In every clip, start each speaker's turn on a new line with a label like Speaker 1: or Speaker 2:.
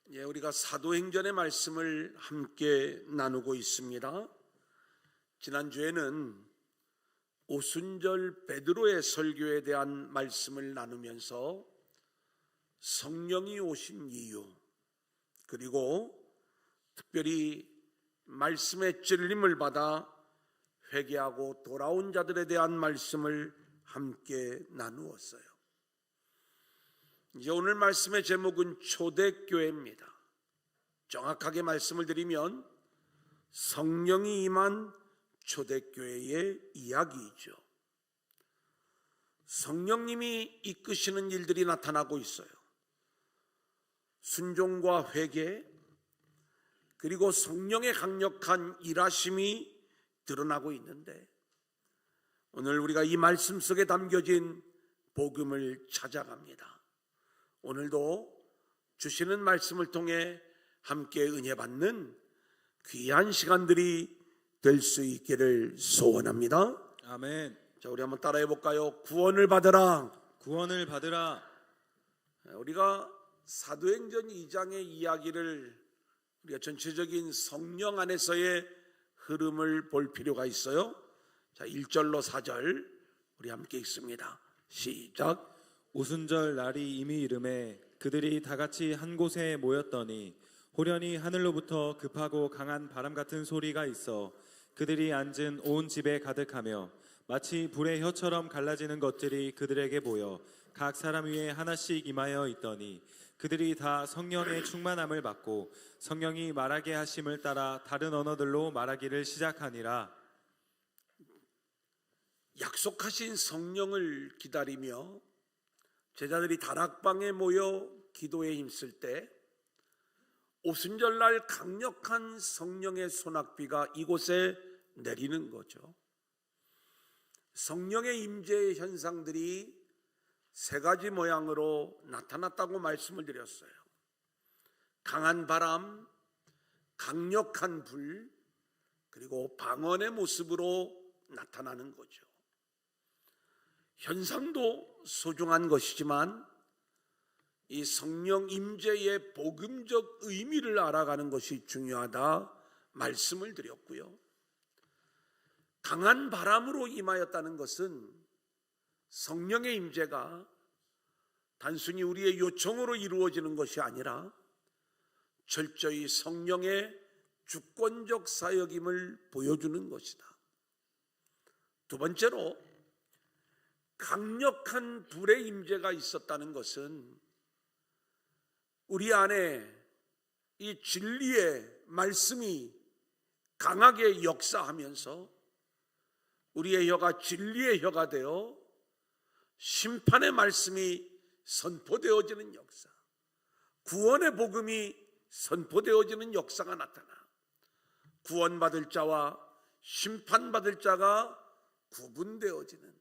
Speaker 1: 우리가 사도행전의 말씀을 함께 나누고 있습니다. 지난주에는 오순절 베드로의 설교에 대한 말씀을 나누면서 성령이 오신 이유, 그리고 특별히 말씀의 찔림을 받아 회개하고 돌아온 자들에 대한 말씀을 함께 나누었어요. 이제 오늘 말씀의 제목은 초대교회입니다. 정확하게 말씀을 드리면 성령이 임한 초대교회의 이야기이죠. 성령님이 이끄시는 일들이 나타나고 있어요. 순종과 회개, 그리고 성령의 강력한 일하심이 드러나고 있는데, 오늘 우리가 이 말씀 속에 담겨진 복음을 찾아갑니다. 오늘도 주시는 말씀을 통해 함께 은혜 받는 귀한 시간들이 될 수 있기를 소원합니다.
Speaker 2: 아멘.
Speaker 1: 자, 우리 한번 따라해 볼까요? 구원을 받으라.
Speaker 2: 구원을 받으라.
Speaker 1: 우리가 사도행전 2장의 이야기를 우리가 전체적인 성령 안에서의 흐름을 볼 필요가 있어요. 자, 1절로 4절 우리 함께 읽습니다. 시작.
Speaker 2: 오순절 날이 이미 이르매 그들이 다 같이 한 곳에 모였더니 호련히 하늘로부터 급하고 강한 바람 같은 소리가 있어 그들이 앉은 온 집에 가득하며 마치 불의 혀처럼 갈라지는 것들이 그들에게 보여 각 사람 위에 하나씩 임하여 있더니 그들이 다 성령의 충만함을 받고 성령이 말하게 하심을 따라 다른 언어들로 말하기를 시작하니라.
Speaker 1: 약속하신 성령을 기다리며 제자들이 다락방에 모여 기도에 힘쓸 때 오순절날 강력한 성령의 소낙비가 이곳에 내리는 거죠. 성령의 임재의 현상들이 세 가지 모양으로 나타났다고 말씀을 드렸어요. 강한 바람, 강력한 불, 그리고 방언의 모습으로 나타나는 거죠. 현상도 소중한 것이지만 이 성령 임재의 복음적 의미를 알아가는 것이 중요하다 말씀을 드렸고요. 강한 바람으로 임하였다는 것은 성령의 임재가 단순히 우리의 요청으로 이루어지는 것이 아니라 철저히 성령의 주권적 사역임을 보여주는 것이다. 두 번째로 강력한 불의 임재가 있었다는 것은 우리 안에 이 진리의 말씀이 강하게 역사하면서 우리의 혀가 진리의 혀가 되어 심판의 말씀이 선포되어지는 역사, 구원의 복음이 선포되어지는 역사가 나타나 구원받을 자와 심판받을 자가 구분되어지는,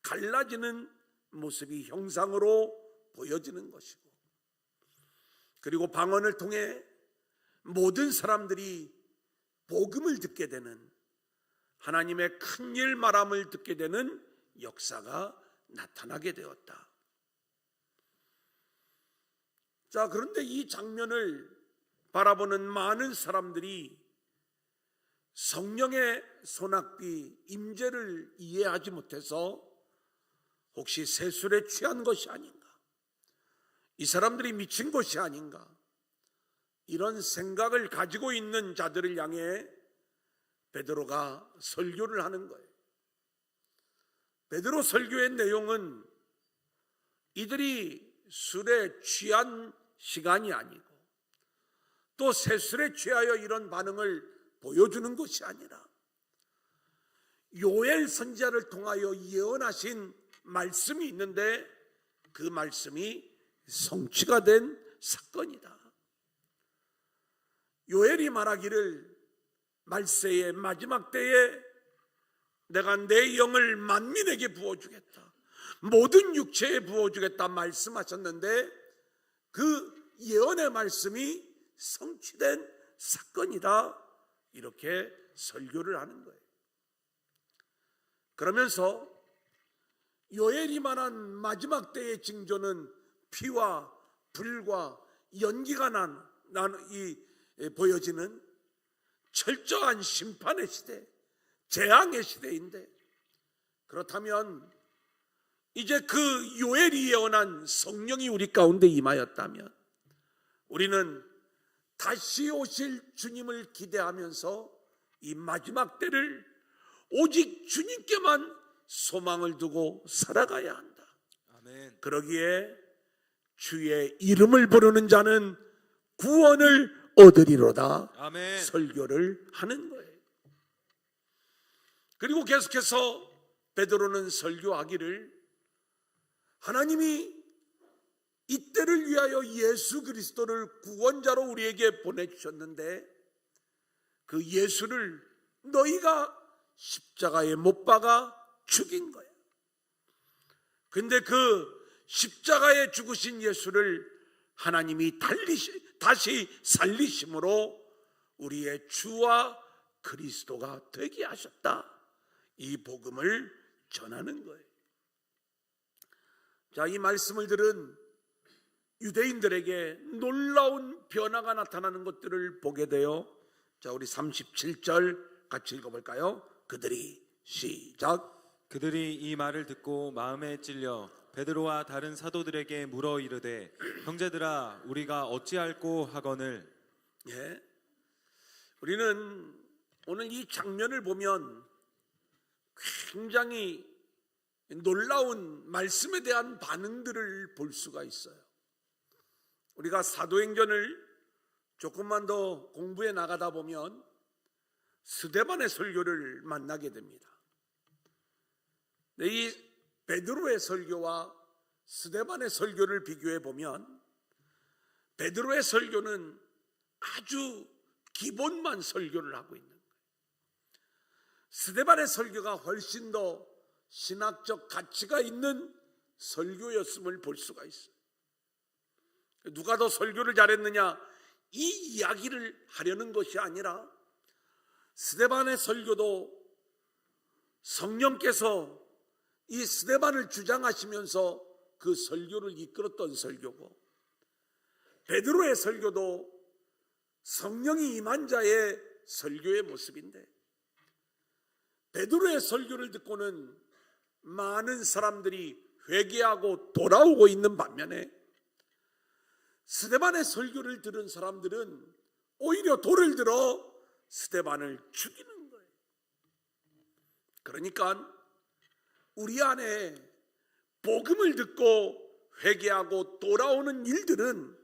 Speaker 1: 갈라지는 모습이 형상으로 보여지는 것이고, 그리고 방언을 통해 모든 사람들이 복음을 듣게 되는, 하나님의 큰일 말함을 듣게 되는 역사가 나타나게 되었다. 자, 그런데 이 장면을 바라보는 많은 사람들이 성령의 소낙비 임재를 이해하지 못해서 혹시 세술에 취한 것이 아닌가, 이 사람들이 미친 것이 아닌가, 이런 생각을 가지고 있는 자들을 향해 베드로가 설교를 하는 거예요. 베드로 설교의 내용은 이들이 술에 취한 시간이 아니고 또 세술에 취하여 이런 반응을 보여주는 것이 아니라 요엘 선지자를 통하여 예언하신 말씀이 있는데 그 말씀이 성취가 된 사건이다. 요엘이 말하기를 말세의 마지막 때에 내가 내 영을 만민에게 부어주겠다, 모든 육체에 부어주겠다 말씀하셨는데 그 예언의 말씀이 성취된 사건이다, 이렇게 설교를 하는 거예요. 그러면서 요엘이 말한 마지막 때의 징조는 피와 불과 연기가 난 보여지는 철저한 심판의 시대, 재앙의 시대인데, 그렇다면 이제 그 요엘이 예언한 성령이 우리 가운데 임하였다면 우리는 다시 오실 주님을 기대하면서 이 마지막 때를 오직 주님께만 소망을 두고 살아가야 한다.
Speaker 2: 아멘.
Speaker 1: 그러기에 주의 이름을 부르는 자는 구원을 얻으리로다.
Speaker 2: 아멘.
Speaker 1: 설교를 하는 거예요. 그리고 계속해서 베드로는 설교하기를, 하나님이 이 때를 위하여 예수 그리스도를 구원자로 우리에게 보내주셨는데 그 예수를 너희가 십자가에 못 박아 죽인 거야. 근데 그 십자가에 죽으신 예수를 하나님이 다시 살리심으로 우리의 주와 그리스도가 되게 하셨다. 이 복음을 전하는 거예요. 자, 이 말씀을 들은 유대인들에게 놀라운 변화가 나타나는 것들을 보게 돼요. 자, 우리 37절 같이 읽어볼까요? 그들이 시작.
Speaker 2: 그들이 이 말을 듣고 마음에 찔려 베드로와 다른 사도들에게 물어 이르되, 형제들아, 우리가 어찌할꼬 하거늘.
Speaker 1: 예, 우리는 오늘 이 장면을 보면 굉장히 놀라운 말씀에 대한 반응들을 볼 수가 있어요. 우리가 사도행전을 조금만 더 공부해 나가다 보면 스데반의 설교를 만나게 됩니다. 이 베드로의 설교와 스데반의 설교를 비교해 보면 베드로의 설교는 아주 기본만 설교를 하고 있는 거예요. 스데반의 설교가 훨씬 더 신학적 가치가 있는 설교였음을 볼 수가 있어요. 누가 더 설교를 잘했느냐, 이 이야기를 하려는 것이 아니라 스데반의 설교도 성령께서 이 스데반을 주장하시면서 그 설교를 이끌었던 설교고, 베드로의 설교도 성령이 임한 자의 설교의 모습인데, 베드로의 설교를 듣고는 많은 사람들이 회개하고 돌아오고 있는 반면에 스데반의 설교를 들은 사람들은 오히려 돌을 들어 스데반을 죽이는 거예요. 그러니까 우리 안에 복음을 듣고 회개하고 돌아오는 일들은,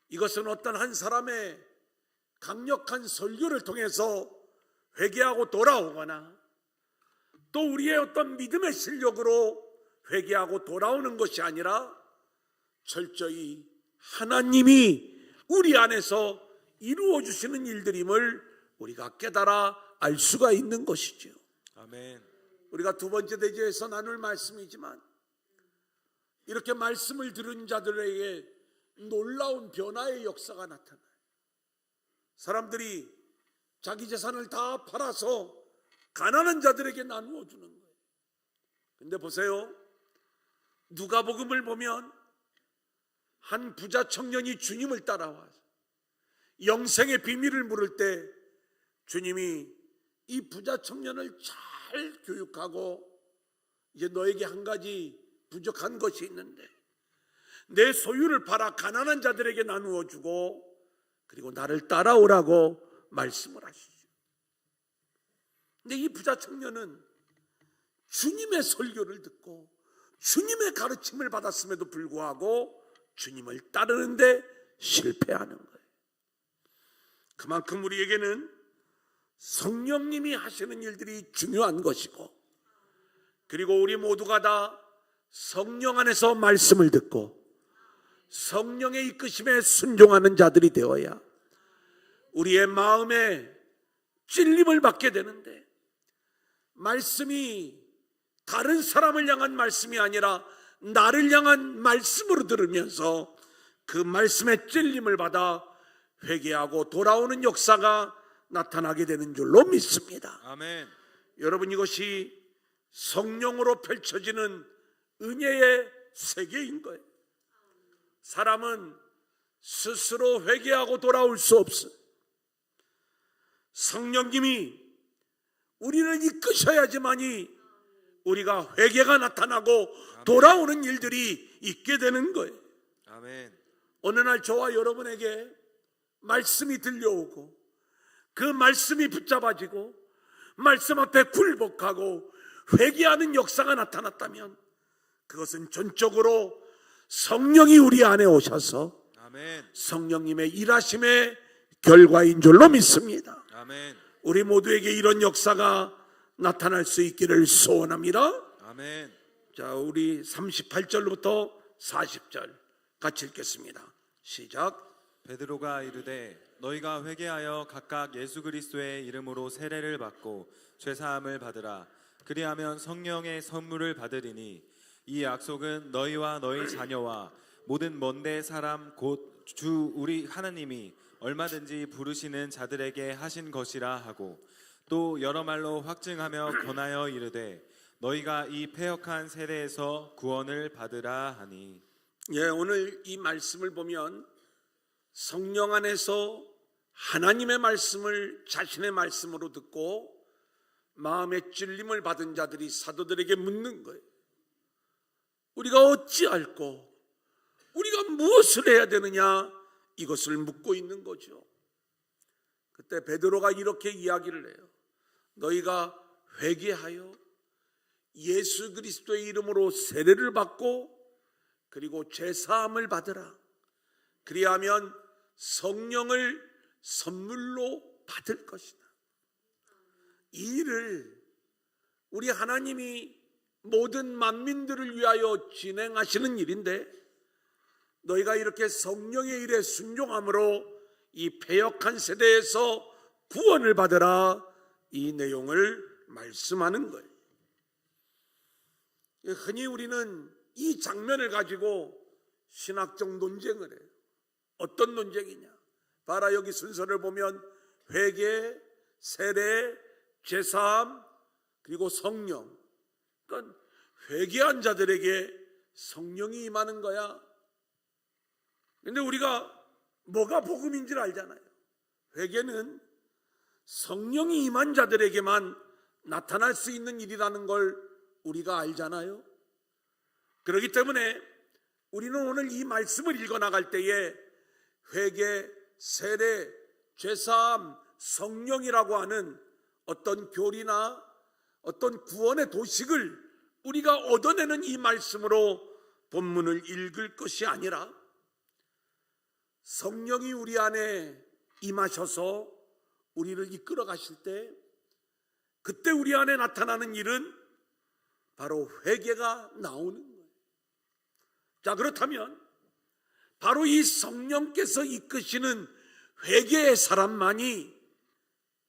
Speaker 1: 이것은 어떤 한 사람의 강력한 설교를 통해서 회개하고 돌아오거나 또 우리의 어떤 믿음의 실력으로 회개하고 돌아오는 것이 아니라 철저히 하나님이 우리 안에서 이루어 주시는 일들임을 우리가 깨달아 알 수가 있는 것이죠.
Speaker 2: 아멘.
Speaker 1: 우리가 두 번째 대지에서 나눌 말씀이지만, 이렇게 말씀을 들은 자들에게 놀라운 변화의 역사가 나타나요. 사람들이 자기 재산을 다 팔아서 가난한 자들에게 나누어 주는 거예요. 근데 보세요, 누가복음을 보면 한 부자 청년이 주님을 따라와서 영생의 비밀을 물을 때 주님이 이 부자 청년을 잘 교육하고, 이제 너에게 한 가지 부족한 것이 있는데 내 소유를 팔아 가난한 자들에게 나누어 주고 그리고 나를 따라오라고 말씀을 하시죠. 근데 이 부자 청년은 주님의 설교를 듣고 주님의 가르침을 받았음에도 불구하고 주님을 따르는데 실패하는 거예요. 그만큼 우리에게는 성령님이 하시는 일들이 중요한 것이고, 그리고 우리 모두가 다 성령 안에서 말씀을 듣고 성령의 이끄심에 순종하는 자들이 되어야 우리의 마음에 찔림을 받게 되는데, 말씀이 다른 사람을 향한 말씀이 아니라 나를 향한 말씀으로 들으면서 그 말씀의 찔림을 받아 회개하고 돌아오는 역사가 나타나게 되는 줄로 믿습니다.
Speaker 2: 아멘.
Speaker 1: 여러분, 이것이 성령으로 펼쳐지는 은혜의 세계인 거예요. 사람은 스스로 회개하고 돌아올 수 없어. 성령님이 우리를 이끄셔야지만이 우리가 회개가 나타나고 돌아오는 일들이 있게 되는 거예요.
Speaker 2: 아멘.
Speaker 1: 어느 날 저와 여러분에게 말씀이 들려오고 그 말씀이 붙잡아지고 말씀 앞에 굴복하고 회개하는 역사가 나타났다면 그것은 전적으로 성령이 우리 안에 오셔서
Speaker 2: 아멘.
Speaker 1: 성령님의 일하심의 결과인 줄로 믿습니다.
Speaker 2: 아멘.
Speaker 1: 우리 모두에게 이런 역사가 나타날 수 있기를 소원합니다.
Speaker 2: 아멘.
Speaker 1: 자, 우리 38절부터 40절 같이 읽겠습니다. 시작.
Speaker 2: 베드로가 이르되 너희가 회개하여 각각 예수 그리스도의 이름으로 세례를 받고 죄 사함을 받으라. 그리하면 성령의 선물을 받으리니 이 약속은 너희와 너희 자녀와 모든 먼데 사람 곧 주 우리 하나님이 얼마든지 부르시는 자들에게 하신 것이라 하고 또 여러 말로 확증하며 권하여 이르되 너희가 이 패역한 세대에서 구원을 받으라 하니.
Speaker 1: 예, 오늘 이 말씀을 보면 성령 안에서 하나님의 말씀을 자신의 말씀으로 듣고 마음의 찔림을 받은 자들이 사도들에게 묻는 거예요. 우리가 어찌할꼬? 우리가 무엇을 해야 되느냐? 이것을 묻고 있는 거죠. 그때 베드로가 이렇게 이야기를 해요. 너희가 회개하여 예수 그리스도의 이름으로 세례를 받고 그리고 죄 사함을 받으라. 그리하면 성령을 선물로 받을 것이다. 이 일을 우리 하나님이 모든 만민들을 위하여 진행하시는 일인데 너희가 이렇게 성령의 일에 순종함으로 이 패역한 세대에서 구원을 받으라. 이 내용을 말씀하는 거예요. 흔히 우리는 이 장면을 가지고 신학적 논쟁을 해요. 어떤 논쟁이냐? 봐라, 여기 순서를 보면 회개, 세례, 제사함, 그리고 성령. 그러니까 회개한 자들에게 성령이 임하는 거야. 근데 우리가 뭐가 복음인지를 알잖아요. 회개는 성령이 임한 자들에게만 나타날 수 있는 일이라는 걸 우리가 알잖아요. 그렇기 때문에 우리는 오늘 이 말씀을 읽어나갈 때에 회개, 세례, 죄사함, 성령이라고 하는 어떤 교리나 어떤 구원의 도식을 우리가 얻어내는 이 말씀으로 본문을 읽을 것이 아니라 성령이 우리 안에 임하셔서 우리를 이끌어 가실 때 그때 우리 안에 나타나는 일은 바로 회개가 나오는 거예요. 자, 그렇다면 바로 이 성령께서 이끄시는 회개의 사람만이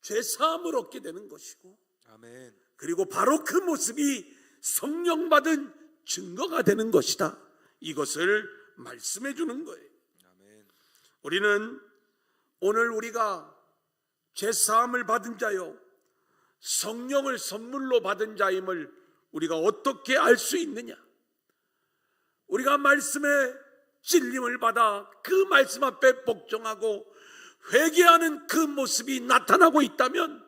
Speaker 1: 죄사함을 얻게 되는 것이고
Speaker 2: 아멘.
Speaker 1: 그리고 바로 그 모습이 성령 받은 증거가 되는 것이다. 이것을 말씀해 주는 거예요.
Speaker 2: 아멘.
Speaker 1: 우리는 오늘 우리가 죄사함을 받은 자요 성령을 선물로 받은 자임을 우리가 어떻게 알 수 있느냐? 우리가 말씀에 찔림을 받아 그 말씀 앞에 복종하고 회개하는 그 모습이 나타나고 있다면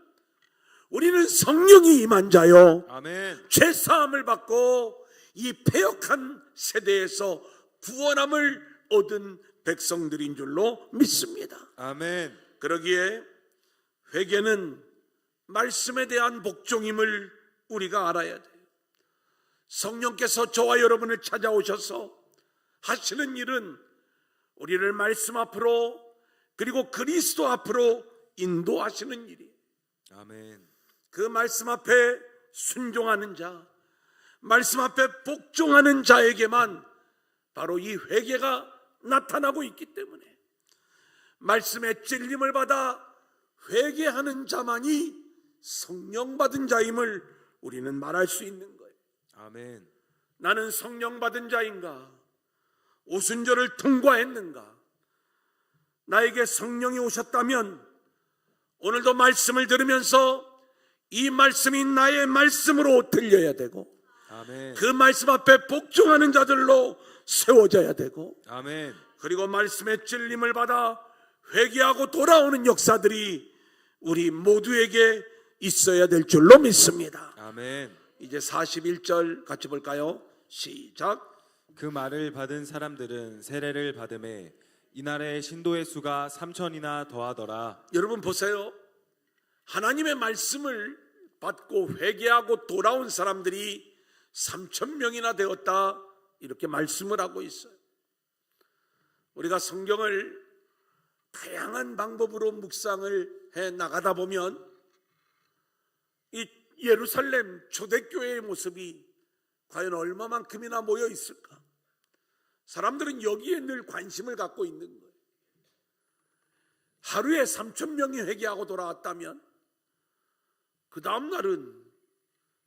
Speaker 1: 우리는 성령이 임한 자요
Speaker 2: 아멘.
Speaker 1: 죄사함을 받고 이 패역한 세대에서 구원함을 얻은 백성들인 줄로 믿습니다.
Speaker 2: 아멘.
Speaker 1: 그러기에 회개는 말씀에 대한 복종임을 우리가 알아야 돼요. 성령께서 저와 여러분을 찾아오셔서 하시는 일은 우리를 말씀 앞으로 그리고 그리스도 앞으로 인도하시는 일이에요.
Speaker 2: 아멘.
Speaker 1: 그 말씀 앞에 순종하는 자, 말씀 앞에 복종하는 자에게만 바로 이 회개가 나타나고 있기 때문에 말씀의 찔림을 받아 회개하는 자만이 성령 받은 자임을 우리는 말할 수 있는 거예요.
Speaker 2: 아멘.
Speaker 1: 나는 성령 받은 자인가? 오순절을 통과했는가? 나에게 성령이 오셨다면 오늘도 말씀을 들으면서 이 말씀이 나의 말씀으로 들려야 되고
Speaker 2: 아멘.
Speaker 1: 그 말씀 앞에 복종하는 자들로 세워져야 되고
Speaker 2: 아멘.
Speaker 1: 그리고 말씀의 찔림을 받아 회개하고 돌아오는 역사들이 우리 모두에게 있어야 될 줄로 믿습니다.
Speaker 2: 아멘.
Speaker 1: 이제 41절 같이 볼까요? 시작.
Speaker 2: 그 말을 받은 사람들은 세례를 받음에 이날에 신도의 수가 3천이나 더하더라.
Speaker 1: 여러분 보세요. 하나님의 말씀을 받고 회개하고 돌아온 사람들이 3,000명이나 되었다, 이렇게 말씀을 하고 있어요. 우리가 성경을 다양한 방법으로 묵상을 해 나가다 보면 이 예루살렘 초대교회의 모습이 과연 얼마만큼이나 모여 있을까? 사람들은 여기에 늘 관심을 갖고 있는 거예요. 하루에 3,000명이 회개하고 돌아왔다면 그 다음 날은,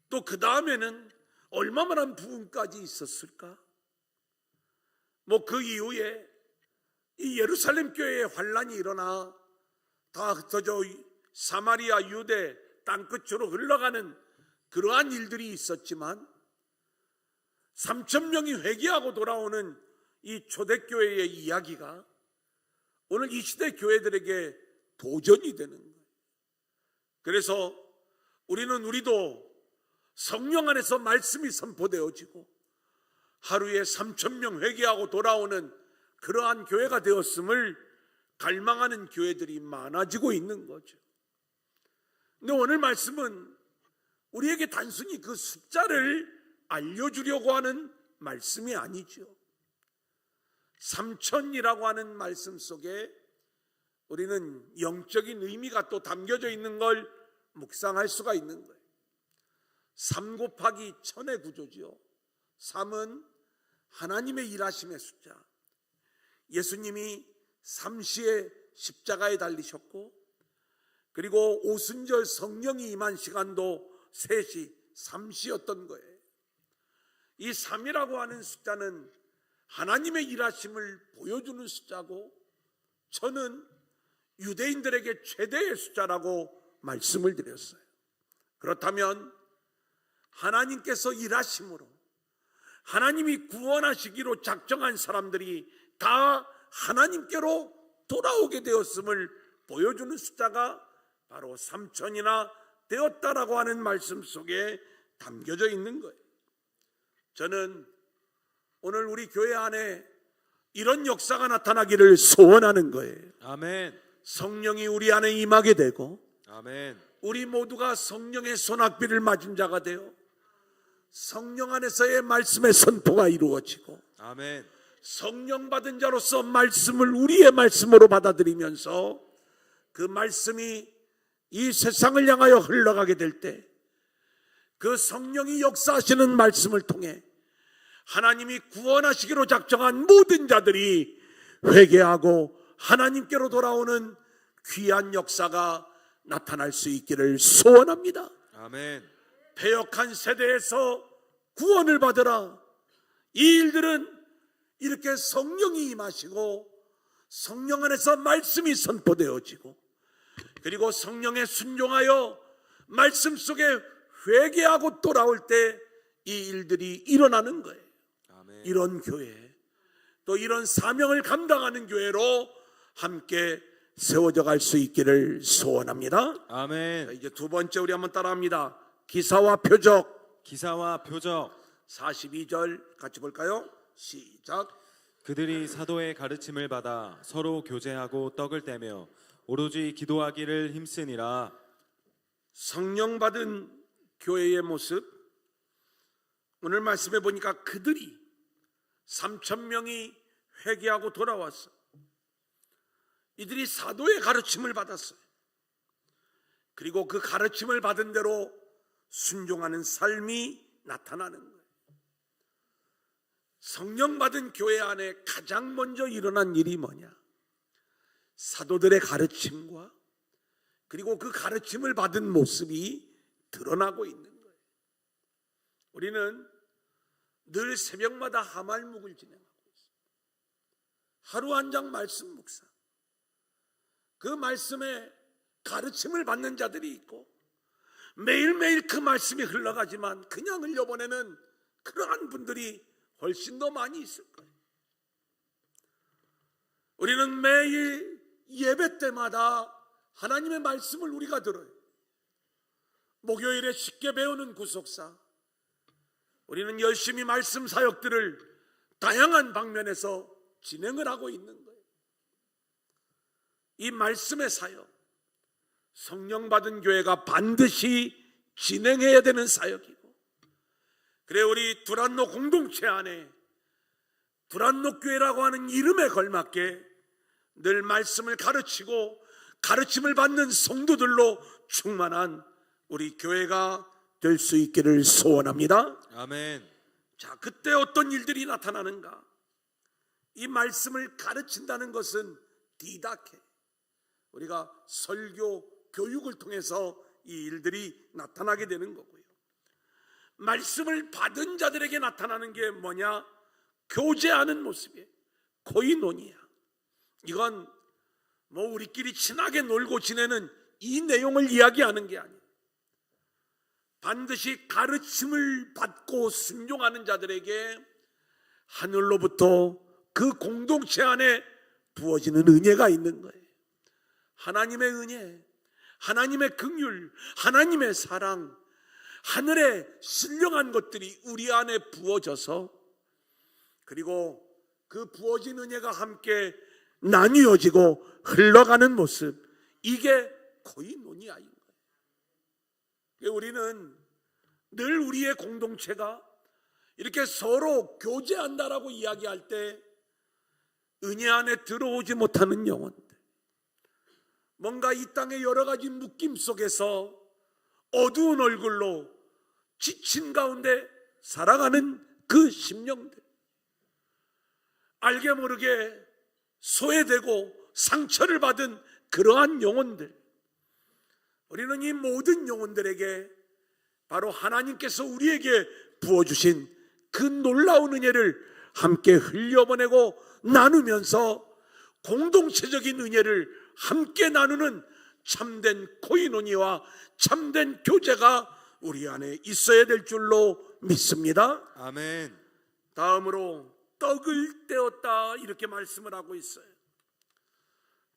Speaker 1: 또 그 다음에는 얼마만한 부흥까지 있었을까? 뭐 그 이후에 이 예루살렘 교회의 환란이 일어나 다 흩어져 사마리아 유대 땅끝으로 흘러가는 그러한 일들이 있었지만 3,000명이 회개하고 돌아오는 이 초대교회의 이야기가 오늘 이 시대 교회들에게 도전이 되는 거예요. 그래서 우리도 성령 안에서 말씀이 선포되어지고 하루에 3,000명 회개하고 돌아오는 그러한 교회가 되었음을 갈망하는 교회들이 많아지고 있는 거죠. 근데 오늘 말씀은 우리에게 단순히 그 숫자를 알려주려고 하는 말씀이 아니죠. 3,000이라고 하는 말씀 속에 우리는 영적인 의미가 또 담겨져 있는 걸 묵상할 수가 있는 거예요. 3 곱하기 1000의 구조죠. 3은 하나님의 일하심의 숫자. 예수님이 삼시에 십자가에 달리셨고, 그리고 오순절 성령이 임한 시간도 3시, 3시였던 거예요. 이 3이라고 하는 숫자는 하나님의 일하심을 보여주는 숫자고, 저는 유대인들에게 최대의 숫자라고 말씀을 드렸어요. 그렇다면 하나님께서 일하심으로 하나님이 구원하시기로 작정한 사람들이 다 하나님께로 돌아오게 되었음을 보여주는 숫자가 바로 3,000이나 되었다라고 하는 말씀 속에 담겨져 있는 거예요. 저는 오늘 우리 교회 안에 이런 역사가 나타나기를 소원하는 거예요.
Speaker 2: 아멘.
Speaker 1: 성령이 우리 안에 임하게 되고,
Speaker 2: 아멘.
Speaker 1: 우리 모두가 성령의 소낙비를 맞은 자가 되어 성령 안에서의 말씀의 선포가 이루어지고,
Speaker 2: 아멘.
Speaker 1: 성령 받은 자로서 말씀을 우리의 말씀으로 받아들이면서 그 말씀이 이 세상을 향하여 흘러가게 될 때, 그 성령이 역사하시는 말씀을 통해 하나님이 구원하시기로 작정한 모든 자들이 회개하고 하나님께로 돌아오는 귀한 역사가 나타날 수 있기를 소원합니다.
Speaker 2: 아멘.
Speaker 1: 패역한 세대에서 구원을 받으라. 이 일들은 이렇게 성령이 임하시고 성령 안에서 말씀이 선포되어지고, 그리고 성령에 순종하여 말씀 속에 회개하고 돌아올 때 이 일들이 일어나는 거예요.
Speaker 2: 아멘.
Speaker 1: 이런 교회, 또 이런 사명을 감당하는 교회로 함께 세워져 갈 수 있기를 소원합니다.
Speaker 2: 아멘.
Speaker 1: 자, 이제 두 번째 우리 한번 따라합니다. 기사와 표적.
Speaker 2: 기사와 표적.
Speaker 1: 42절 같이 볼까요? 시작.
Speaker 2: 그들이 사도의 가르침을 받아 서로 교제하고 떡을 떼며 오로지 기도하기를 힘쓰니라.
Speaker 1: 성령 받은 교회의 모습, 오늘 말씀해 보니까 그들이 3,000명이 회개하고 돌아왔어. 이들이 사도의 가르침을 받았어요. 그리고 그 가르침을 받은 대로 순종하는 삶이 나타나는 거예요. 성령 받은 교회 안에 가장 먼저 일어난 일이 뭐냐? 사도들의 가르침과 그리고 그 가르침을 받은 모습이 드러나고 있는 거예요. 우리는 늘 새벽마다 하말묵을 진행하고 있습니다. 하루 한 장 말씀 묵상. 그 말씀에 가르침을 받는 자들이 있고, 매일매일 그 말씀이 흘러가지만 그냥 흘려보내는 그러한 분들이 훨씬 더 많이 있을 거예요. 우리는 매일 예배 때마다 하나님의 말씀을 우리가 들어요. 목요일에 쉽게 배우는 구속사, 우리는 열심히 말씀 사역들을 다양한 방면에서 진행을 하고 있는 거예요. 이 말씀의 사역, 성령 받은 교회가 반드시 진행해야 되는 사역이고, 그래 우리 두란노 공동체 안에 두란노 교회라고 하는 이름에 걸맞게 늘 말씀을 가르치고 가르침을 받는 성도들로 충만한 우리 교회가 될 수 있기를 소원합니다.
Speaker 2: 아멘.
Speaker 1: 자, 그때 어떤 일들이 나타나는가? 이 말씀을 가르친다는 것은 디다케, 우리가 설교, 교육을 통해서 이 일들이 나타나게 되는 거고요. 말씀을 받은 자들에게 나타나는 게 뭐냐? 교제하는 모습이에요. 코이노니아. 이건 뭐 우리끼리 친하게 놀고 지내는 이 내용을 이야기하는 게 아니에요. 반드시 가르침을 받고 순종하는 자들에게 하늘로부터 그 공동체 안에 부어지는 은혜가 있는 거예요. 하나님의 은혜, 하나님의 긍휼, 하나님의 사랑, 하늘에 신령한 것들이 우리 안에 부어져서, 그리고 그 부어진 은혜가 함께 나뉘어지고 흘러가는 모습, 이게 코이노니아인 거예요. 우리는 늘 우리의 공동체가 이렇게 서로 교제한다라고 이야기할 때 은혜 안에 들어오지 못하는 영혼들, 뭔가 이 땅의 여러 가지 묶임 속에서 어두운 얼굴로 지친 가운데 살아가는 그 심령들, 알게 모르게 소외되고 상처를 받은 그러한 영혼들, 우리는 이 모든 영혼들에게 바로 하나님께서 우리에게 부어주신 그 놀라운 은혜를 함께 흘려보내고 나누면서 공동체적인 은혜를 함께 나누는 참된 코이노니와 참된 교제가 우리 안에 있어야 될 줄로 믿습니다.
Speaker 2: 아멘.
Speaker 1: 다음으로 떡을 떼었다, 이렇게 말씀을 하고 있어요.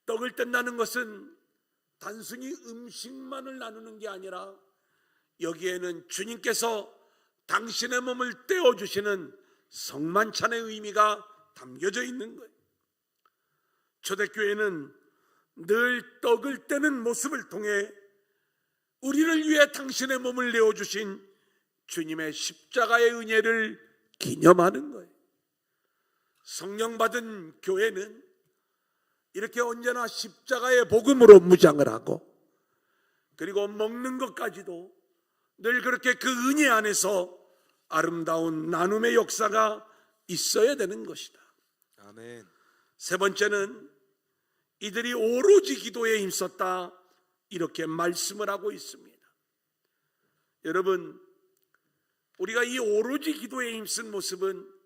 Speaker 1: 떡을 뗀다는 것은 단순히 음식만을 나누는 게 아니라 여기에는 주님께서 당신의 몸을 떼어주시는 성만찬의 의미가 담겨져 있는 거예요. 초대교회는 늘 떡을 떼는 모습을 통해 우리를 위해 당신의 몸을 내어주신 주님의 십자가의 은혜를 기념하는 거예요. 성령 받은 교회는 이렇게 언제나 십자가의 복음으로 무장을 하고, 그리고 먹는 것까지도 늘 그렇게 그 은혜 안에서 아름다운 나눔의 역사가 있어야 되는 것이다.
Speaker 2: 아멘.
Speaker 1: 세 번째는 이들이 오로지 기도에 힘썼다, 이렇게 말씀을 하고 있습니다. 여러분, 우리가 이 오로지 기도에 힘쓴 모습은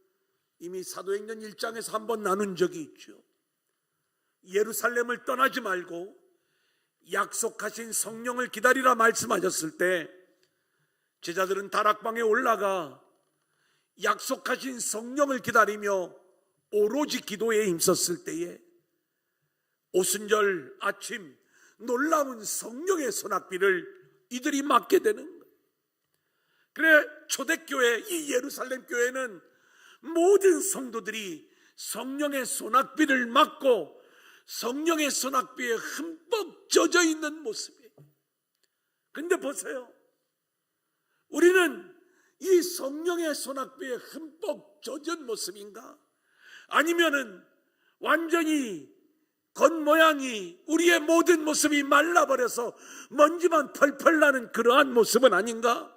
Speaker 1: 이미 사도행전 1장에서 한번 나눈 적이 있죠. 예루살렘을 떠나지 말고 약속하신 성령을 기다리라 말씀하셨을 때 제자들은 다락방에 올라가 약속하신 성령을 기다리며 오로지 기도에 힘썼을 때에 오순절 아침 놀라운 성령의 소낙비를 이들이 맞게 되는 거예요. 그래 초대교회, 이 예루살렘 교회는 모든 성도들이 성령의 소낙비를 맞고 성령의 소낙비에 흠뻑 젖어 있는 모습이에요. 근데 보세요, 우리는 이 성령의 소낙비에 흠뻑 젖은 모습인가? 아니면은 완전히 겉모양이, 우리의 모든 모습이 말라버려서 먼지만 펄펄 나는 그러한 모습은 아닌가?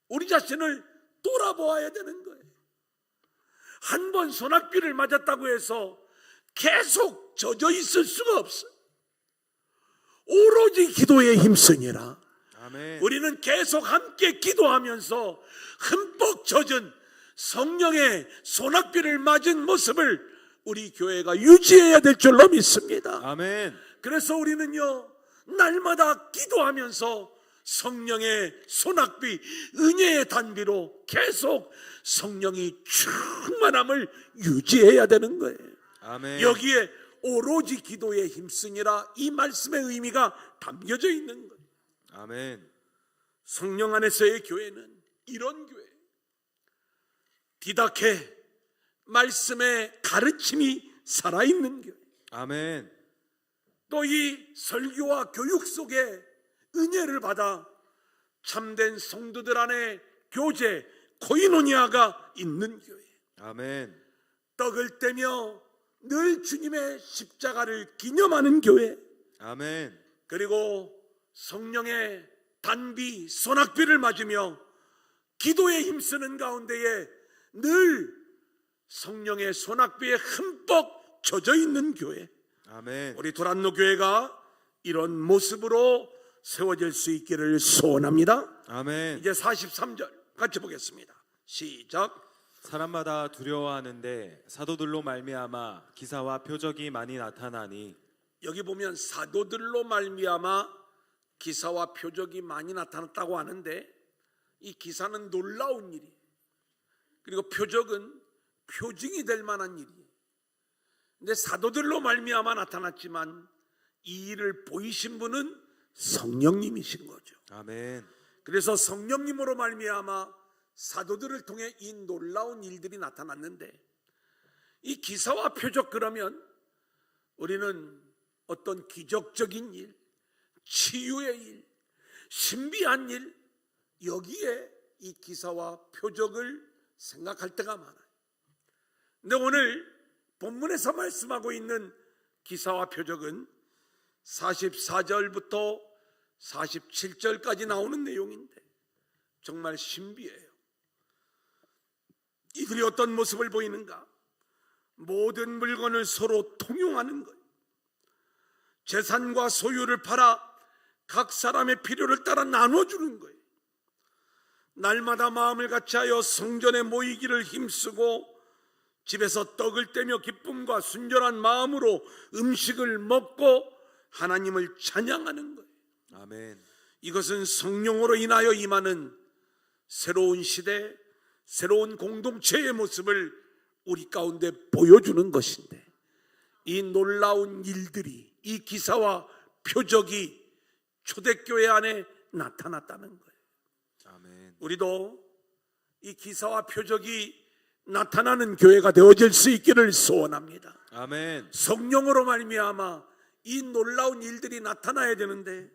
Speaker 1: 우리 자신을 돌아보아야 되는 거예요. 한 번 소낙비를 맞았다고 해서 계속 젖어 있을 수가 없어요. 오로지 기도에 힘쓰니라.
Speaker 2: 아멘.
Speaker 1: 우리는 계속 함께 기도하면서 흠뻑 젖은 성령의 소낙비를 맞은 모습을 우리 교회가 유지해야 될 줄로 믿습니다.
Speaker 2: 아멘.
Speaker 1: 그래서 우리는요, 날마다 기도하면서 성령의 소낙비, 은혜의 단비로 계속 성령이 충만함을 유지해야 되는 거예요.
Speaker 2: 아멘.
Speaker 1: 여기에 오로지 기도에 힘쓰니라, 이 말씀의 의미가 담겨져 있는 거예요.
Speaker 2: 아멘.
Speaker 1: 성령 안에서의 교회는 이런 교회, 디다케 말씀의 가르침이 살아있는 교회,
Speaker 2: 아멘.
Speaker 1: 또 이 설교와 교육 속에 은혜를 받아 참된 성도들 안에 교제, 코이노니아가 있는 교회,
Speaker 2: 아멘.
Speaker 1: 떡을 떼며 늘 주님의 십자가를 기념하는 교회,
Speaker 2: 아멘.
Speaker 1: 그리고 성령의 단비, 소낙비를 맞으며 기도에 힘쓰는 가운데에 늘 성령의 소낙비에 흠뻑 젖어 있는 교회,
Speaker 2: 아멘.
Speaker 1: 우리 도란노 교회가 이런 모습으로 세워질 수 있기를 소원합니다.
Speaker 2: 아멘.
Speaker 1: 이제 43절 같이 보겠습니다. 시작.
Speaker 2: 사람마다 두려워하는데 사도들로 말미암아 기사와 표적이 많이 나타나니.
Speaker 1: 여기 보면 사도들로 말미암아 기사와 표적이 많이 나타났다고 하는데, 이 기사는 놀라운 일이, 그리고 표적은 표징이 될 만한 일이에요. 근데 사도들로 말미암아 나타났지만 이 일을 보이신 분은 성령님이신 거죠.
Speaker 2: 아멘.
Speaker 1: 그래서 성령님으로 말미암아 사도들을 통해 이 놀라운 일들이 나타났는데, 이 기사와 표적, 그러면 우리는 어떤 기적적인 일, 치유의 일, 신비한 일, 여기에 이 기사와 표적을 생각할 때가 많아요. 근데 오늘 본문에서 말씀하고 있는 기사와 표적은 44절부터 47절까지 나오는 내용인데 정말 신비해요. 이들이 어떤 모습을 보이는가? 모든 물건을 서로 통용하는 거예요. 재산과 소유를 팔아 각 사람의 필요를 따라 나눠주는 거예요. 날마다 마음을 같이하여 성전에 모이기를 힘쓰고 집에서 떡을 떼며 기쁨과 순전한 마음으로 음식을 먹고 하나님을 찬양하는 거예요.
Speaker 2: 아멘.
Speaker 1: 이것은 성령으로 인하여 임하는 새로운 시대, 새로운 공동체의 모습을 우리 가운데 보여주는 것인데, 이 놀라운 일들이, 이 기사와 표적이 초대교회 안에 나타났다는 거예요.
Speaker 2: 아멘.
Speaker 1: 우리도 이 기사와 표적이 나타나는 교회가 되어질 수 있기를 소원합니다.
Speaker 2: 아멘.
Speaker 1: 성령으로 말미암아 이 놀라운 일들이 나타나야 되는데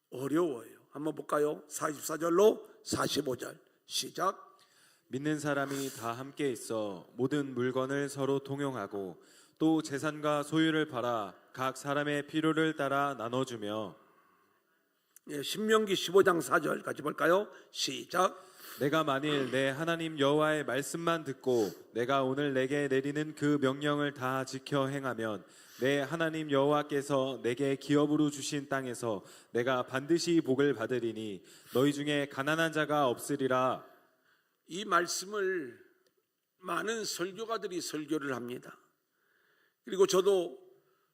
Speaker 1: 어려워요. 한번 볼까요? 44절로 45절 시작.
Speaker 2: 믿는 사람이 다 함께 있어 모든 물건을 서로 통용하고 또 재산과 소유를 팔아 각 사람의 필요를 따라 나눠주며.
Speaker 1: 신명기 15장 4절 같이 볼까요? 시작.
Speaker 2: 내가 만일 내 하나님 여호와의 말씀만 듣고 내가 오늘 내게 내리는 그 명령을 다 지켜 행하면 내 하나님 여호와께서 내게 기업으로 주신 땅에서 내가 반드시 복을 받으리니 너희 중에 가난한 자가 없으리라.
Speaker 1: 이 말씀을 많은 설교가들이 설교를 합니다. 그리고 저도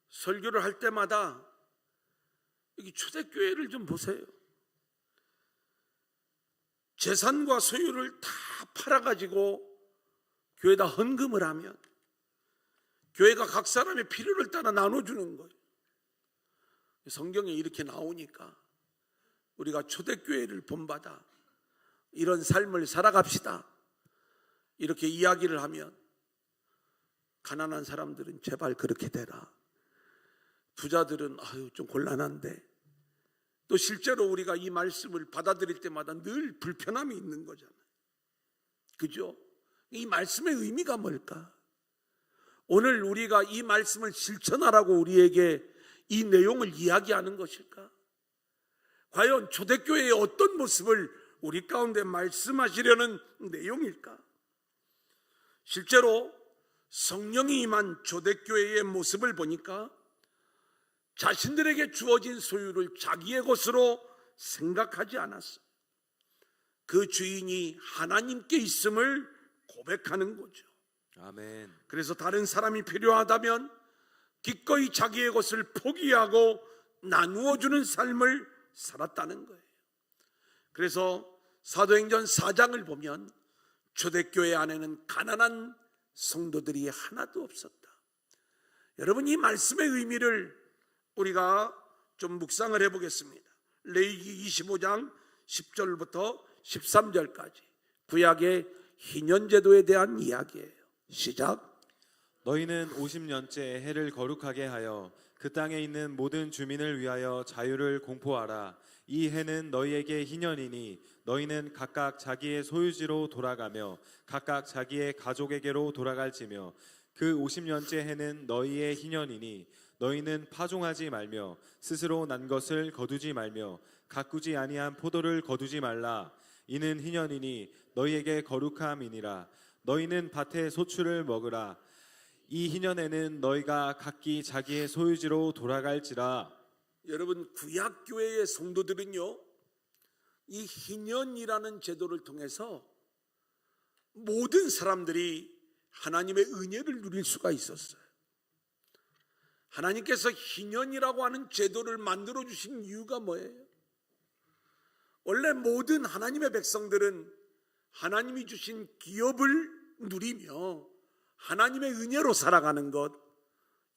Speaker 1: 설교를 할 때마다 여기 초대교회를 좀 보세요. 재산과 소유를 다 팔아가지고 교회에다 헌금을 하면 교회가 각 사람의 필요를 따라 나눠주는 거예요. 성경에 이렇게 나오니까 우리가 초대교회를 본받아 이런 삶을 살아갑시다, 이렇게 이야기를 하면 가난한 사람들은 제발 그렇게 되라, 부자들은 아유 좀 곤란한데, 또 실제로 우리가 이 말씀을 받아들일 때마다 늘 불편함이 있는 거잖아요. 그죠? 이 말씀의 의미가 뭘까? 오늘 우리가 이 말씀을 실천하라고 우리에게 이 내용을 이야기하는 것일까? 과연 초대교회의 어떤 모습을 우리 가운데 말씀하시려는 내용일까? 실제로 성령이 임한 초대교회의 모습을 보니까 자신들에게 주어진 소유를 자기의 것으로 생각하지 않았어요. 그 주인이 하나님께 있음을 고백하는 거죠.
Speaker 2: 아멘.
Speaker 1: 그래서 다른 사람이 필요하다면 기꺼이 자기의 것을 포기하고 나누어주는 삶을 살았다는 거예요. 그래서 사도행전 4장을 보면 초대교회 안에는 가난한 성도들이 하나도 없었다. 여러분, 이 말씀의 의미를 우리가 좀 묵상을 해보겠습니다. 레위기 25장 10절부터 13절까지 구약의 희년제도에 대한 이야기예요. 시작.
Speaker 2: 너희는 50년째 해를 거룩하게 하여 그 땅에 있는 모든 주민을 위하여 자유를 공포하라. 이 해는 너희에게 희년이니 너희는 각각 자기의 소유지로 돌아가며 각각 자기의 가족에게로 돌아갈지며 그 50년째 해는 너희의 희년이니 너희는 파종하지 말며 스스로 난 것을 거두지 말며 가꾸지 아니한 포도를 거두지 말라. 이는 희년이니 너희에게 거룩함이니라. 너희는 밭의 소출을 먹으라. 이 희년에는 너희가 각기 자기의 소유지로 돌아갈지라.
Speaker 1: 여러분, 구약교회의 성도들은요, 이 희년이라는 제도를 통해서 모든 사람들이 하나님의 은혜를 누릴 수가 있었어요. 하나님께서 희년이라고 하는 제도를 만들어 주신 이유가 뭐예요? 원래 모든 하나님의 백성들은 하나님이 주신 기업을 누리며 하나님의 은혜로 살아가는 것,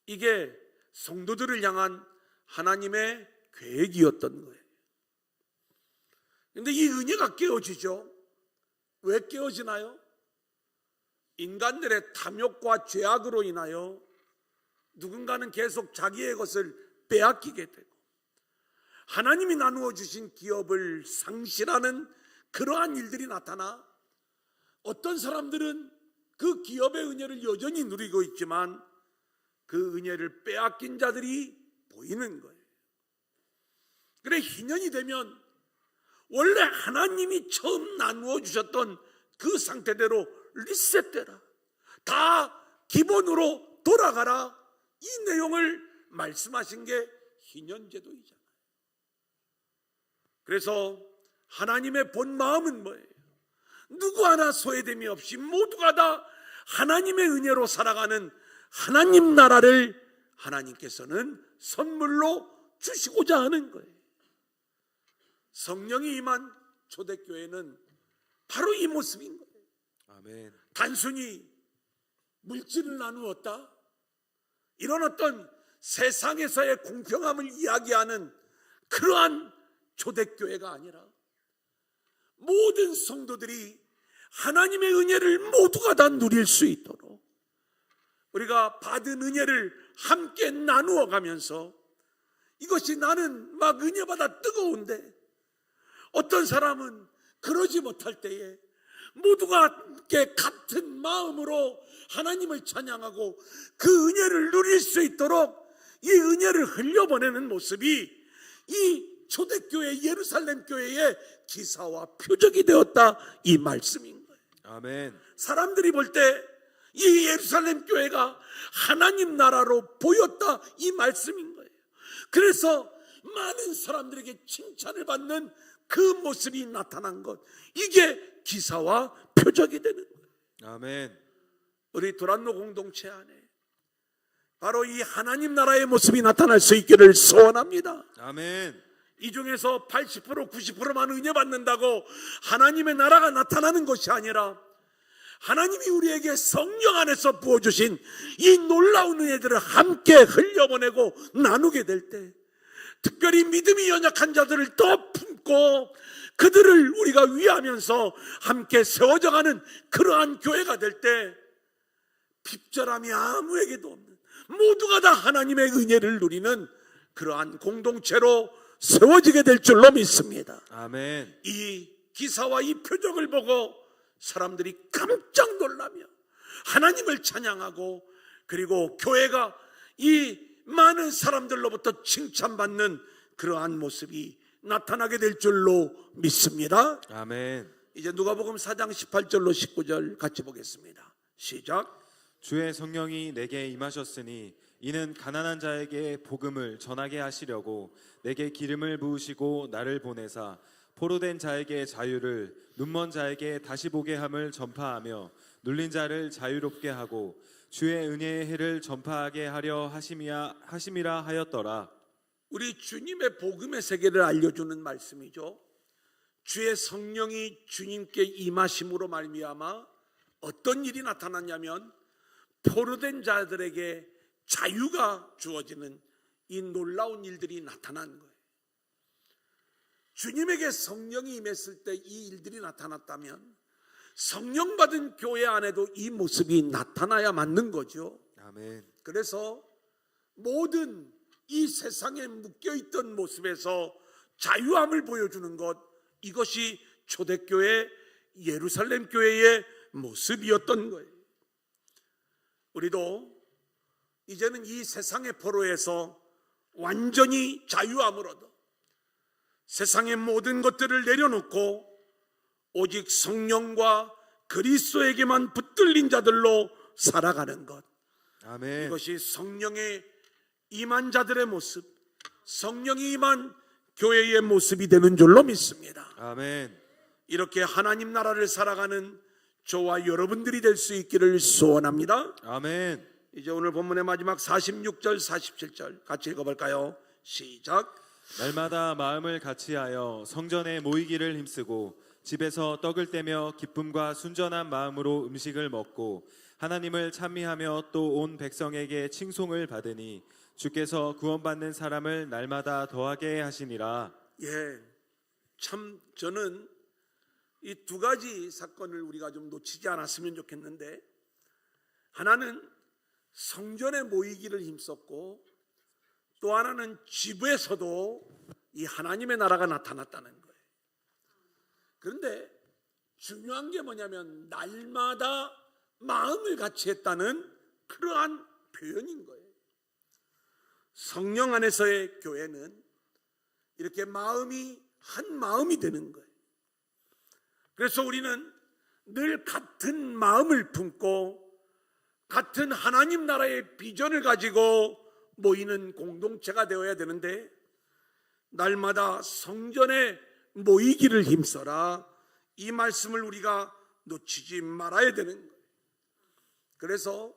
Speaker 1: 이게 성도들을 향한 하나님의 계획이었던 거예요. 그런데 이 은혜가 깨어지죠. 왜 깨어지나요? 인간들의 탐욕과 죄악으로 인하여 누군가는 계속 자기의 것을 빼앗기게 되고 하나님이 나누어 주신 기업을 상실하는 그러한 일들이 나타나 어떤 사람들은 그 기업의 은혜를 여전히 누리고 있지만 그 은혜를 빼앗긴 자들이 보이는 거예요. 그래, 희년이 되면 원래 하나님이 처음 나누어 주셨던 그 상태대로 리셋되라, 다 기본으로 돌아가라, 이 내용을 말씀하신 게 희년제도이잖아요. 그래서 하나님의 본 마음은 뭐예요? 누구 하나 소외됨이 없이 모두가 다 하나님의 은혜로 살아가는 하나님 나라를 하나님께서는 선물로 주시고자 하는 거예요. 성령이 임한 초대교회는 바로 이 모습인 거예요.
Speaker 2: 아멘.
Speaker 1: 단순히 물질을 나누었다, 이런 어떤 세상에서의 공평함을 이야기하는 그러한 초대교회가 아니라 모든 성도들이 하나님의 은혜를 모두가 다 누릴 수 있도록 우리가 받은 은혜를 함께 나누어 가면서, 이것이 나는 막 은혜받아 뜨거운데 어떤 사람은 그러지 못할 때에 모두가 함께 같은 마음으로 하나님을 찬양하고 그 은혜를 누릴 수 있도록 이 은혜를 흘려보내는 모습이 이 초대교회 예루살렘 교회의 기사와 표적이 되었다, 이 말씀인 거예요.
Speaker 2: 아멘.
Speaker 1: 사람들이 볼 때 이 예루살렘 교회가 하나님 나라로 보였다, 이 말씀인 거예요. 그래서 많은 사람들에게 칭찬을 받는 그 모습이 나타난 것, 이게 기사와 표적이 되는 거예요.
Speaker 2: 아멘.
Speaker 1: 우리 도란노 공동체 안에 바로 이 하나님 나라의 모습이 나타날 수 있기를 소원합니다.
Speaker 2: 아멘.
Speaker 1: 이 중에서 80% 90%만 은혜 받는다고 하나님의 나라가 나타나는 것이 아니라 하나님이 우리에게 성령 안에서 부어주신 이 놀라운 은혜들을 함께 흘려보내고 나누게 될 때, 특별히 믿음이 연약한 자들을 더 품고 그들을 우리가 위하면서 함께 세워져가는 그러한 교회가 될 때, 핍절함이 아무에게도 없는, 모두가 다 하나님의 은혜를 누리는 그러한 공동체로 세워지게 될 줄로 믿습니다.
Speaker 2: 아멘.
Speaker 1: 이 기사와 이 표적을 보고 사람들이 깜짝 놀라며 하나님을 찬양하고, 그리고 교회가 이 많은 사람들로부터 칭찬받는 그러한 모습이 나타나게 될 줄로 믿습니다.
Speaker 2: 아멘.
Speaker 1: 이제 누가복음 4장 18절로 19절 같이 보겠습니다. 시작.
Speaker 2: 주의 성령이 내게 임하셨으니 이는 가난한 자에게 복음을 전하게 하시려고 내게 기름을 부으시고 나를 보내사 포로된 자에게 자유를, 눈먼 자에게 다시 보게 함을 전파하며 눌린 자를 자유롭게 하고 주의 은혜의 해를 전파하게 하려 하심이라 하였더라.
Speaker 1: 우리 주님의 복음의 세계를 알려주는 말씀이죠. 주의 성령이 주님께 임하심으로 말미암아 어떤 일이 나타났냐면, 포로된 자들에게 자유가 주어지는 이 놀라운 일들이 나타난 거예요. 주님에게 성령이 임했을 때 이 일들이 나타났다면 성령 받은 교회 안에도 이 모습이 나타나야 맞는 거죠.
Speaker 2: 아멘.
Speaker 1: 그래서 모든 이 세상에 묶여있던 모습에서 자유함을 보여주는 것, 이것이 초대교회 예루살렘 교회의 모습이었던 거예요. 우리도 이제는 이 세상의 포로에서 완전히 자유함을 얻어 세상의 모든 것들을 내려놓고 오직 성령과 그리스도에게만 붙들린 자들로 살아가는 것,
Speaker 2: 아멘.
Speaker 1: 이것이 성령의 임한 자들의 모습, 성령이 임한 교회의 모습이 되는 줄로 믿습니다.
Speaker 2: 아멘.
Speaker 1: 이렇게 하나님 나라를 살아가는 저와 여러분들이 될 수 있기를 소원합니다.
Speaker 2: 아멘.
Speaker 1: 이제 오늘 본문의 마지막 46절 47절 같이 읽어볼까요? 시작.
Speaker 2: 날마다 마음을 같이하여 성전에 모이기를 힘쓰고 집에서 떡을 떼며 기쁨과 순전한 마음으로 음식을 먹고 하나님을 찬미하며 또 온 백성에게 칭송을 받으니 주께서 구원받는 사람을 날마다 더하게 하시니라.
Speaker 1: 예, 참 저는 이 두 가지 사건을 우리가 좀 놓치지 않았으면 좋겠는데, 하나는 성전에 모이기를 힘썼고 또 하나는 집에서도 이 하나님의 나라가 나타났다는 거예요. 그런데 중요한 게 뭐냐면 날마다 마음을 같이 했다는 그러한 표현인 거예요. 성령 안에서의 교회는 이렇게 마음이 한 마음이 되는 거예요. 그래서 우리는 늘 같은 마음을 품고 같은 하나님 나라의 비전을 가지고 모이는 공동체가 되어야 되는데, 날마다 성전에 모이기를 힘써라, 이 말씀을 우리가 놓치지 말아야 되는 거예요. 그래서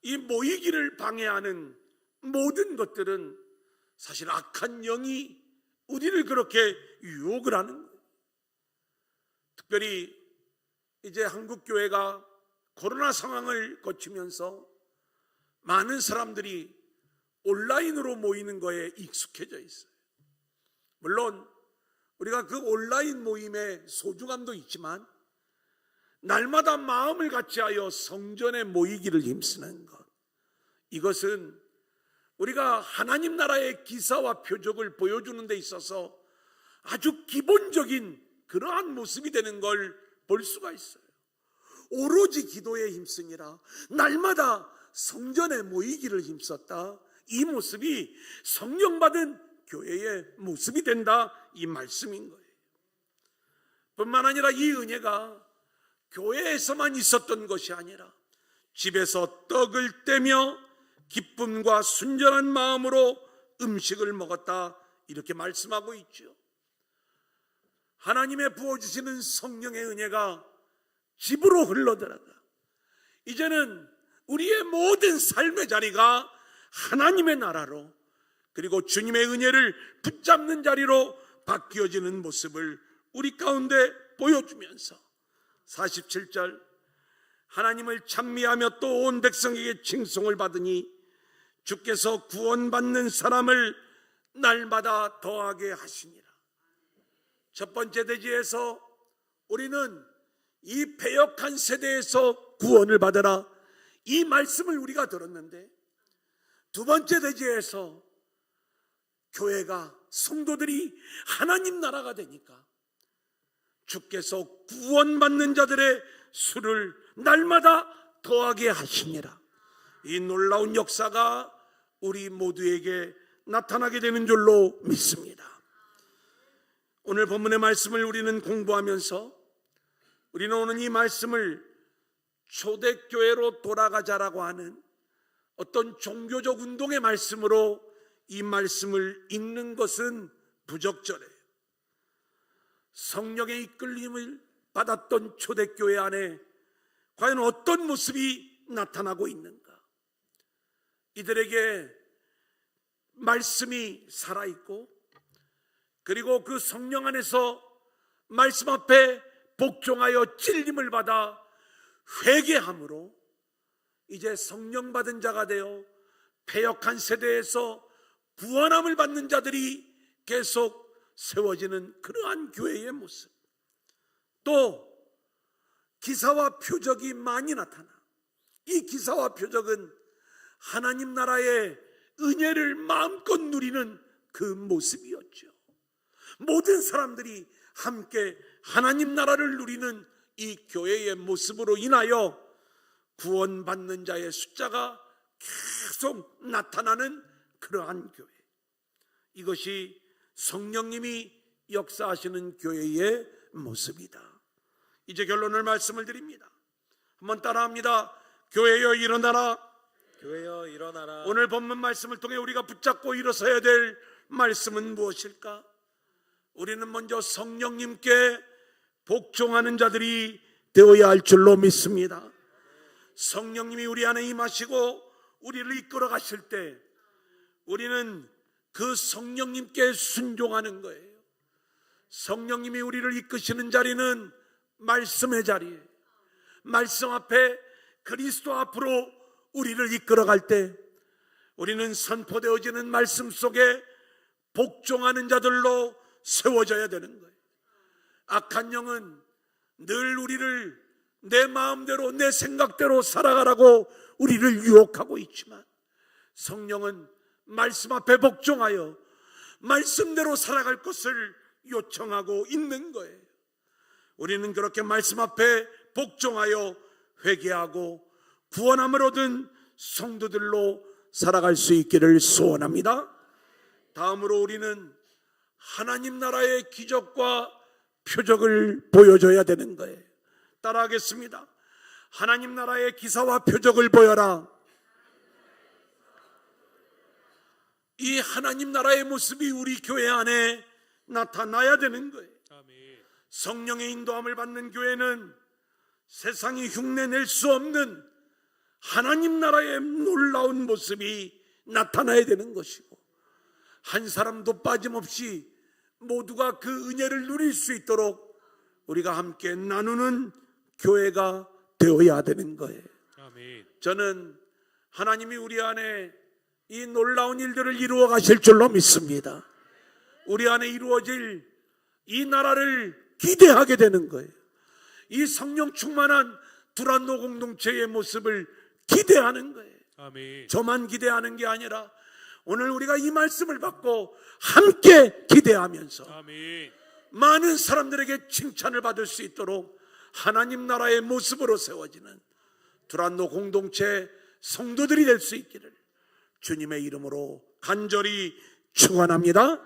Speaker 1: 이 모이기를 방해하는 모든 것들은 사실 악한 영이 우리를 그렇게 유혹을 하는 거예요. 특별히 이제 한국 교회가 코로나 상황을 거치면서 많은 사람들이 온라인으로 모이는 거에 익숙해져 있어요. 물론 우리가 그 온라인 모임의 소중함도 있지만 날마다 마음을 같이하여 성전에 모이기를 힘쓰는 것, 이것은 우리가 하나님 나라의 기사와 표적을 보여주는 데 있어서 아주 기본적인 그러한 모습이 되는 걸 볼 수가 있어요. 오로지 기도에 힘쓰니라, 날마다 성전에 모이기를 힘썼다, 이 모습이 성령 받은 교회의 모습이 된다, 이 말씀인 거예요. 뿐만 아니라 이 은혜가 교회에서만 있었던 것이 아니라 집에서 떡을 떼며 기쁨과 순전한 마음으로 음식을 먹었다, 이렇게 말씀하고 있죠. 하나님의 부어주시는 성령의 은혜가 집으로 흘러들어가 이제는 우리의 모든 삶의 자리가 하나님의 나라로, 그리고 주님의 은혜를 붙잡는 자리로 바뀌어지는 모습을 우리 가운데 보여주면서 47절, 하나님을 찬미하며 또 온 백성에게 칭송을 받으니 주께서 구원받는 사람을 날마다 더하게 하시니라. 첫 번째 대지에서 우리는 이 패역한 세대에서 구원을 받으라, 이 말씀을 우리가 들었는데, 두 번째 대지에서 교회가, 성도들이 하나님 나라가 되니까 주께서 구원받는 자들의 수를 날마다 더하게 하시니라. 이 놀라운 역사가 우리 모두에게 나타나게 되는 줄로 믿습니다. 오늘 본문의 말씀을 우리는 공부하면서 우리는 오늘 이 말씀을 초대교회로 돌아가자라고 하는 어떤 종교적 운동의 말씀으로 이 말씀을 읽는 것은 부적절해요. 성령의 이끌림을 받았던 초대교회 안에 과연 어떤 모습이 나타나고 있는가? 이들에게 말씀이 살아있고, 그리고 그 성령 안에서 말씀 앞에 복종하여 찔림을 받아 회개함으로 이제 성령 받은 자가 되어 패역한 세대에서 구원함을 받는 자들이 계속 세워지는 그러한 교회의 모습, 또 기사와 표적이 많이 나타나 이 기사와 표적은 하나님 나라의 은혜를 마음껏 누리는 그 모습이었죠. 모든 사람들이 함께 하나님 나라를 누리는 이 교회의 모습으로 인하여 구원받는 자의 숫자가 계속 나타나는 그러한 교회, 이것이 성령님이 역사하시는 교회의 모습이다. 이제 결론을 말씀을 드립니다. 한번 따라합니다. 교회여 일어나라.
Speaker 2: 교회여 일어나라.
Speaker 1: 오늘 본문 말씀을 통해 우리가 붙잡고 일어서야 될 말씀은 무엇일까? 우리는 먼저 성령님께 복종하는 자들이 되어야 할 줄로 믿습니다. 성령님이 우리 안에 임하시고 우리를 이끌어 가실 때 우리는 그 성령님께 순종하는 거예요. 성령님이 우리를 이끄시는 자리는 말씀의 자리예요. 말씀 앞에 그리스도 앞으로 우리를 이끌어 갈 때 우리는 선포되어지는 말씀 속에 복종하는 자들로 세워져야 되는 거예요. 악한 영은 늘 우리를 내 마음대로 내 생각대로 살아가라고 우리를 유혹하고 있지만, 성령은 말씀 앞에 복종하여 말씀대로 살아갈 것을 요청하고 있는 거예요. 우리는 그렇게 말씀 앞에 복종하여 회개하고 구원함을 얻은 성도들로 살아갈 수 있기를 소원합니다. 다음으로 우리는 하나님 나라의 기적과 표적을 보여줘야 되는 거예요. 따라하겠습니다. 하나님 나라의 기사와 표적을 보여라. 이 하나님 나라의 모습이 우리 교회 안에 나타나야 되는 거예요. 성령의 인도함을 받는 교회는 세상이 흉내낼 수 없는 하나님 나라의 놀라운 모습이 나타나야 되는 것이고, 한 사람도 빠짐없이 모두가 그 은혜를 누릴 수 있도록 우리가 함께 나누는 교회가 되어야 되는 거예요. 저는 하나님이 우리 안에 이 놀라운 일들을 이루어 가실 줄로 믿습니다. 우리 안에 이루어질 이 나라를 기대하게 되는 거예요. 이 성령 충만한 두란노 공동체의 모습을 기대하는 거예요. 저만 기대하는 게 아니라 오늘 우리가 이 말씀을 받고 함께 기대하면서 많은 사람들에게 칭찬을 받을 수 있도록 하나님 나라의 모습으로 세워지는 두란노 공동체 성도들이 될 수 있기를 주님의 이름으로 간절히 축원합니다.